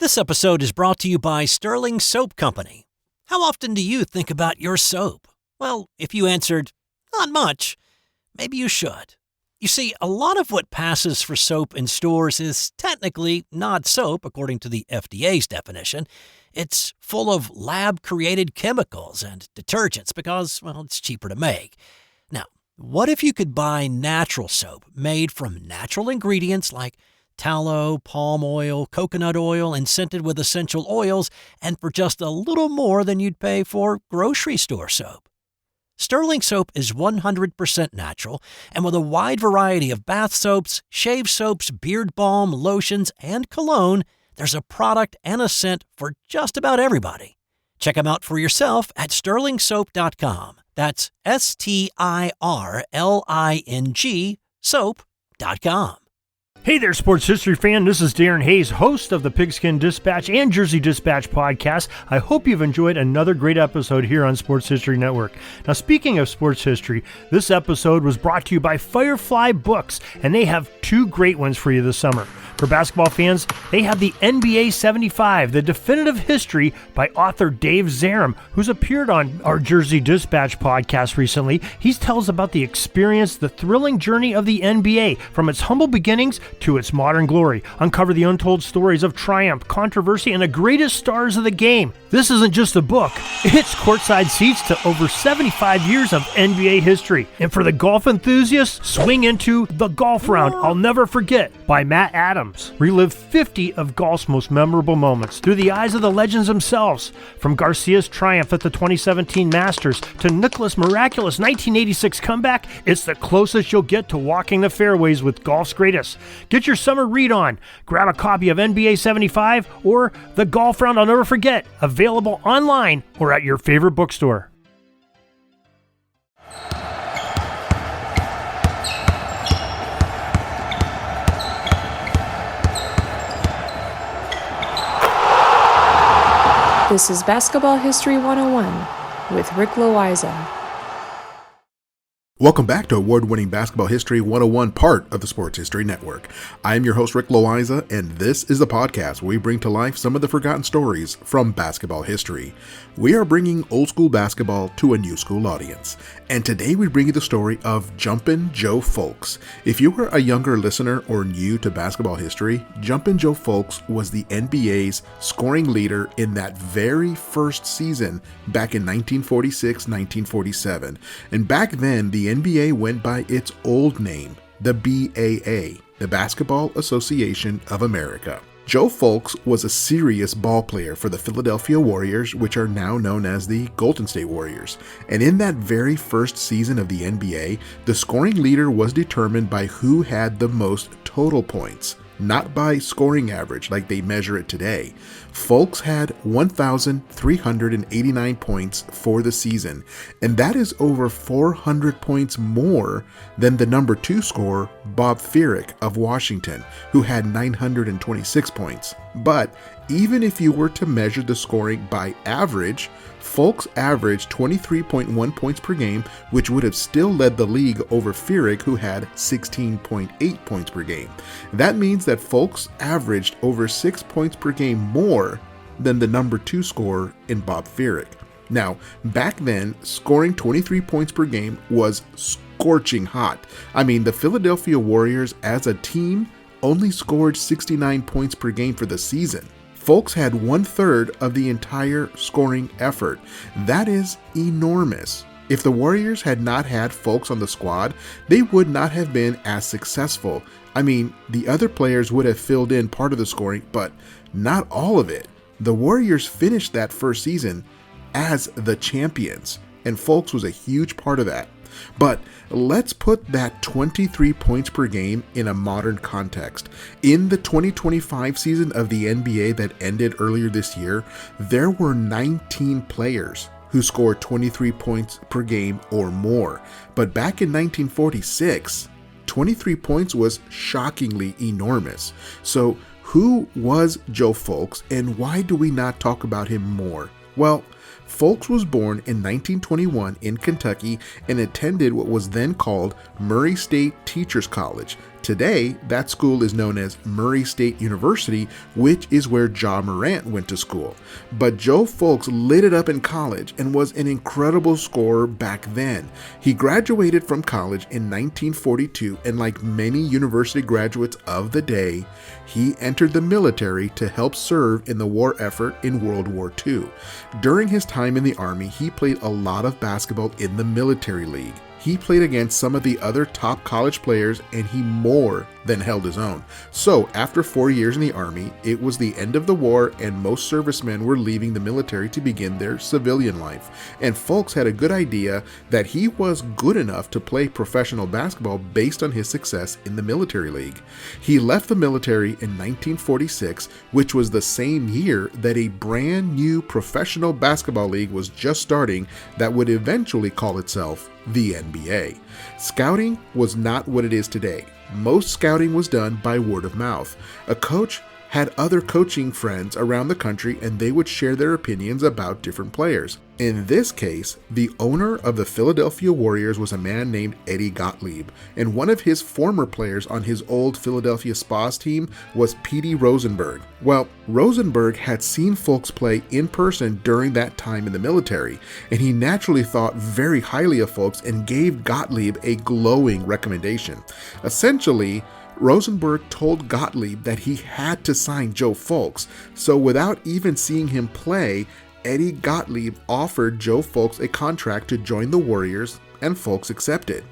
This episode is brought to you by Sterling Soap Company. How often do you think about your soap? Well, if you answered, not much, maybe you should. You see, a lot of what passes for soap in stores is technically not soap, according to the FDA's definition. It's full of lab-created chemicals and detergents because, well, it's cheaper to make. Now, what if you could buy natural soap made from natural ingredients like tallow, palm oil, coconut oil, and scented with essential oils, and for just a little more than you'd pay for grocery store soap? Sterling Soap is 100% natural, and with a wide variety of bath soaps, shave soaps, beard balm, lotions, and cologne, there's a product and a scent for just about everybody. Check them out for yourself at sterlingsoap.com. That's STIRLING soap.com. Hey there, sports history fan. This is Darren Hayes, host of the Pigskin Dispatch and Jersey Dispatch podcast. I hope you've enjoyed another great episode here on Sports History Network. Now, speaking of sports history, this episode was brought to you by Firefly Books, and they have two great ones for you this summer. For basketball fans, they have the NBA 75, the definitive history by author Dave Zarum, who's appeared on our Jersey Dispatch podcast recently. He tells about the experience, the thrilling journey of the NBA, from its humble beginnings to its modern glory. Uncover the untold stories of triumph, controversy, and the greatest stars of the game. This isn't just a book. It's courtside seats to over 75 years of NBA history. And for the golf enthusiasts, swing into The Golf Round I'll Never Forget by Matt Adams. Relive 50 of golf's most memorable moments through the eyes of the legends themselves. From Garcia's triumph at the 2017 Masters to Nicklaus' miraculous 1986 comeback, it's the closest you'll get to walking the fairways with golf's greatest. Get your summer read on. Grab a copy of NBA 75 or The Golf Round I'll Never Forget, available online or at your favorite bookstore. This is Basketball History 101 with Rick Loayza. Welcome back to award-winning Basketball History 101, part of the Sports History Network. I am your host, Rick Loayza, and this is the podcast where we bring to life some of the forgotten stories from basketball history. We are bringing old-school basketball to a new-school audience, and today we bring you the story of Jumpin Joe Fulks. If you were a younger listener or new to basketball history, Jumpin Joe Fulks was the NBA's scoring leader in that very first season back in 1946-1947, and back then the NBA went by its old name, the BAA, the Basketball Association of America. Joe Fulks was a serious ball player for the Philadelphia Warriors, which are now known as the Golden State Warriors. And in that very first season of the NBA, the scoring leader was determined by who had the most total points, not by scoring average like they measure it today. Fulks had 1,389 points for the season, and that is over 400 points more than the number 2 scorer, Bob Furyk of Washington, who had 926 points. But even if you were to measure the scoring by average, Fulks averaged 23.1 points per game, which would have still led the league over Furyk, who had 16.8 points per game. That means that Fulks averaged over 6 points per game more than the number 2 scorer in Bob Furyk. Now, back then, scoring 23 points per game was scorching hot. I mean, the Philadelphia Warriors as a team only scored 69 points per game for the season. Fulks had 1/3 of the entire scoring effort. That is enormous. If the Warriors had not had Fulks on the squad, they would not have been as successful. I mean, the other players would have filled in part of the scoring, but not all of it. The Warriors finished that first season as the champions, and Fulks was a huge part of that. But let's put that 23 points per game in a modern context. In the 2025 season of the NBA that ended earlier this year, there were 19 players who scored 23 points per game or more. But back in 1946, 23 points was shockingly enormous. So who was Joe Fulks, and why do we not talk about him more? Well, Fulks was born in 1921 in Kentucky and attended what was then called Murray State Teachers College. Today, that school is known as Murray State University, which is where Ja Morant went to school. But Joe Fulks lit it up in college and was an incredible scorer back then. He graduated from college in 1942, and like many university graduates of the day, he entered the military to help serve in the war effort in World War II. During his time in the Army, he played a lot of basketball in the military league. He played against some of the other top college players, and he more than held his own. So after 4 years in the Army, it was the end of the war, and most servicemen were leaving the military to begin their civilian life. And Fulks had a good idea that he was good enough to play professional basketball based on his success in the military league. He left the military in 1946, which was the same year that a brand new professional basketball league was just starting that would eventually call itself the NBA. Scouting was not what it is today. Most scouting was done by word of mouth. A coach had other coaching friends around the country, and they would share their opinions about different players. In this case, the owner of the Philadelphia Warriors was a man named Eddie Gottlieb, and one of his former players on his old Philadelphia Spas team was Petey Rosenberg. Well, Rosenberg had seen Fulks play in person during that time in the military, and he naturally thought very highly of Fulks and gave Gottlieb a glowing recommendation. Essentially, Rosenberg told Gottlieb that he had to sign Joe Fulks, so without even seeing him play, Eddie Gottlieb offered Joe Fulks a contract to join the Warriors, and Fulks accepted.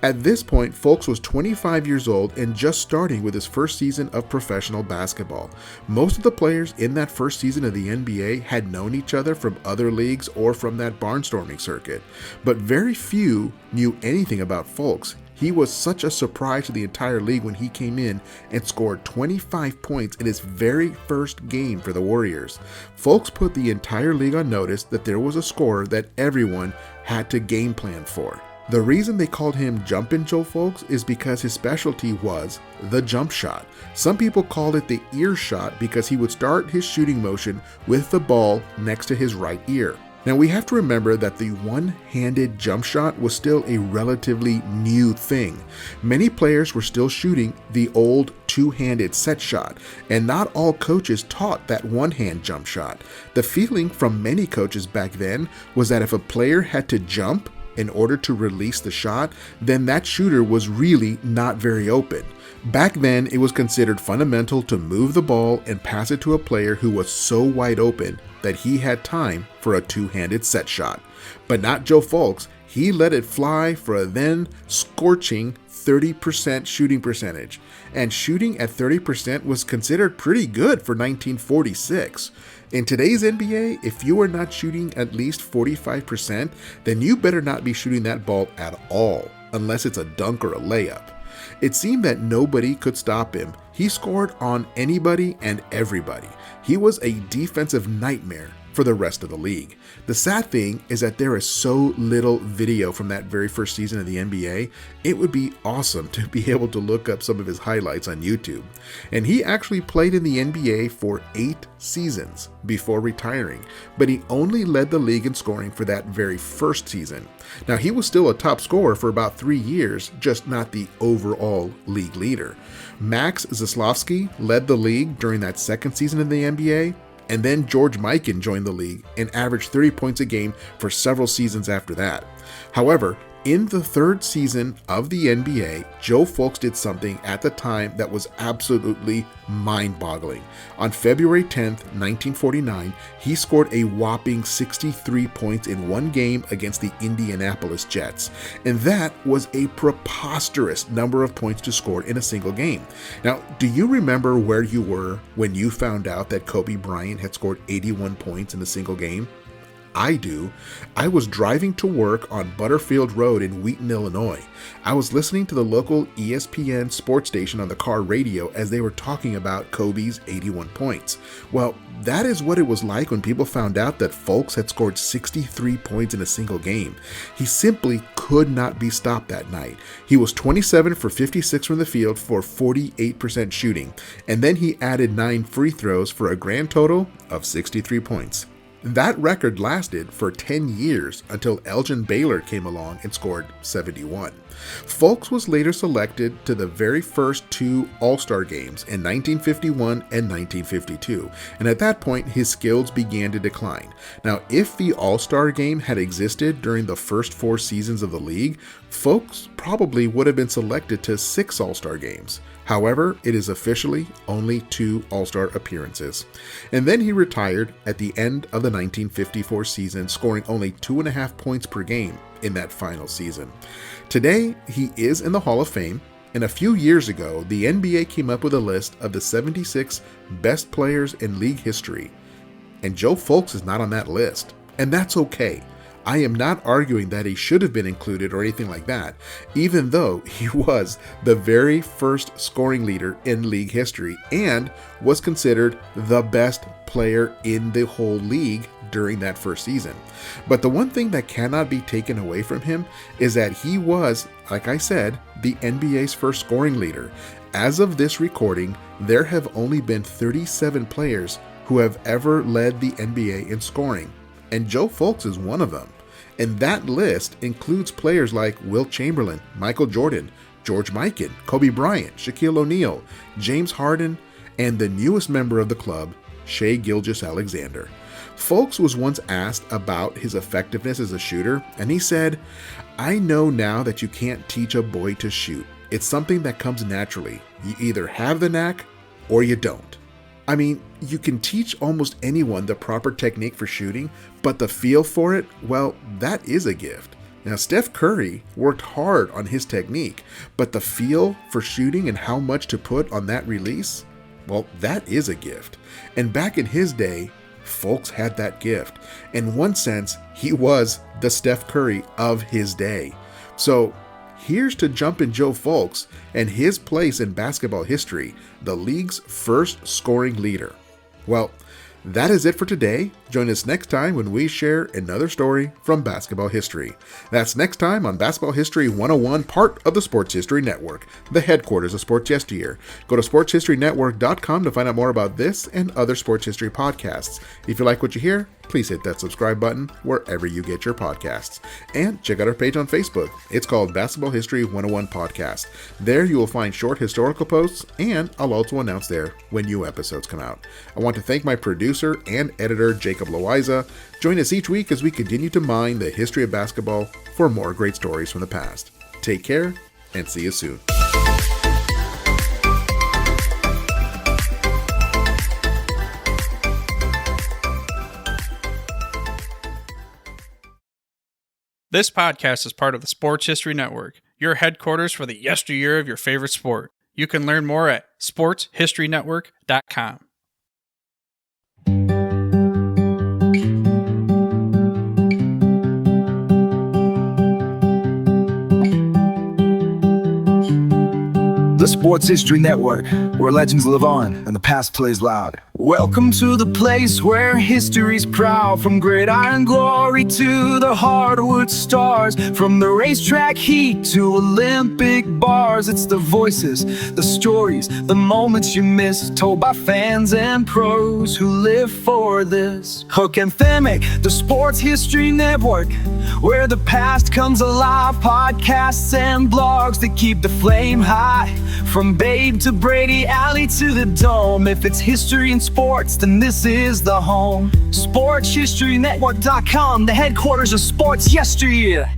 At this point, Fulks was 25 years old and just starting with his first season of professional basketball. Most of the players in that first season of the NBA had known each other from other leagues or from that barnstorming circuit, but very few knew anything about Fulks. He was such a surprise to the entire league when he came in and scored 25 points in his very first game for the Warriors. Fulks put the entire league on notice that there was a scorer that everyone had to game plan for. The reason they called him Jumpin Joe Fulks is because his specialty was the jump shot. Some people called it the ear shot because he would start his shooting motion with the ball next to his right ear. Now we have to remember that the one-handed jump shot was still a relatively new thing. Many players were still shooting the old two-handed set shot, and not all coaches taught that one-hand jump shot. The feeling from many coaches back then was that if a player had to jump in order to release the shot, then that shooter was really not very open. Back then, it was considered fundamental to move the ball and pass it to a player who was so wide open that he had time for a two-handed set shot. But not Joe Fulks. He let it fly for a then scorching 30% shooting percentage. And shooting at 30% was considered pretty good for 1946. In today's NBA, if you are not shooting at least 45%, then you better not be shooting that ball at all, unless it's a dunk or a layup. It seemed that nobody could stop him. He scored on anybody and everybody. He was a defensive nightmare for the rest of the league. The sad thing is that there is so little video from that very first season of the NBA, it would be awesome to be able to look up some of his highlights on YouTube. And he actually played in the NBA for 8 seasons before retiring, but he only led the league in scoring for that very first season. Now, he was still a top scorer for about 3 years, just not the overall league leader. Max Zaslavsky led the league during that second season of the NBA, and then George Mikan joined the league and averaged 30 points a game for several seasons after that. However, in the third season of the NBA, Joe Fulks did something at the time that was absolutely mind-boggling. On February 10th, 1949, he scored a whopping 63 points in one game against the Indianapolis Jets. And that was a preposterous number of points to score in a single game. Now, do you remember where you were when you found out that Kobe Bryant had scored 81 points in a single game? I do. I was driving to work on Butterfield Road in Wheaton, Illinois. I was listening to the local ESPN sports station on the car radio as they were talking about Kobe's 81 points. Well, that is what it was like when people found out that Fulks had scored 63 points in a single game. He simply could not be stopped that night. He was 27 for 56 from the field for 48% shooting, and then he added 9 free throws for a grand total of 63 points. That record lasted for 10 years until Elgin Baylor came along and scored 71. Fulks was later selected to the very first 2 All-Star games in 1951 and 1952, and at that point his skills began to decline. Now, if the All-Star game had existed during the first 4 seasons of the league, Fulks probably would have been selected to 6 All-Star games. However, it is officially only 2 All-Star appearances. And then he retired at the end of the 1954 season, scoring only 2.5 points per game in that final season. Today, he is in the Hall of Fame, and a few years ago, the NBA came up with a list of the 76 best players in league history. And Joe Fulks is not on that list, and that's okay. I am not arguing that he should have been included or anything like that, even though he was the very first scoring leader in league history and was considered the best player in the whole league during that first season. But the one thing that cannot be taken away from him is that he was, like I said, the NBA's first scoring leader. As of this recording, there have only been 37 players who have ever led the NBA in scoring, and Joe Fulks is one of them. And that list includes players like Wilt Chamberlain, Michael Jordan, George Mikan, Kobe Bryant, Shaquille O'Neal, James Harden, and the newest member of the club, Shai Gilgeous-Alexander. Fulks was once asked about his effectiveness as a shooter, and he said, "I know now that you can't teach a boy to shoot. It's something that comes naturally. You either have the knack or you don't." I mean, you can teach almost anyone the proper technique for shooting, but the feel for it, well, that is a gift. Now, Steph Curry worked hard on his technique, but the feel for shooting and how much to put on that release, well, that is a gift. And back in his day, Fulks had that gift. In one sense, he was the Steph Curry of his day. So, here's to Jumpin Joe Fulks and his place in basketball history, the league's first scoring leader. Well, that is it for today. Join us next time when we share another story from basketball history. That's next time on Basketball History 101, part of the Sports History Network, the headquarters of Sports Yesteryear. Go to sportshistorynetwork.com to find out more about this and other sports history podcasts. If you like what you hear, please hit that subscribe button wherever you get your podcasts. And check out our page on Facebook. It's called Basketball History 101 Podcast. There you will find short historical posts, and I'll also announce there when new episodes come out. I want to thank my producer and editor, Jacob Loayza. Join us each week as we continue to mine the history of basketball for more great stories from the past. Take care, and see you soon. This podcast is part of the Sports History Network, your headquarters for the yesteryear of your favorite sport. You can learn more at sportshistorynetwork.com. The Sports History Network, where legends live on and the past plays loud. Welcome to the place where history's proud, from gridiron glory to the hardwood stars, from the racetrack heat to Olympic bars. It's the voices, the stories, the moments you miss, told by fans and pros who live for this. Hook and Themic, the Sports History Network, where the past comes alive. Podcasts and blogs that keep the flame high, from Babe to Brady, Alley to the Dome. If it's history and sports, then this is the home. SportsHistoryNetwork.com, the headquarters of sports yesteryear.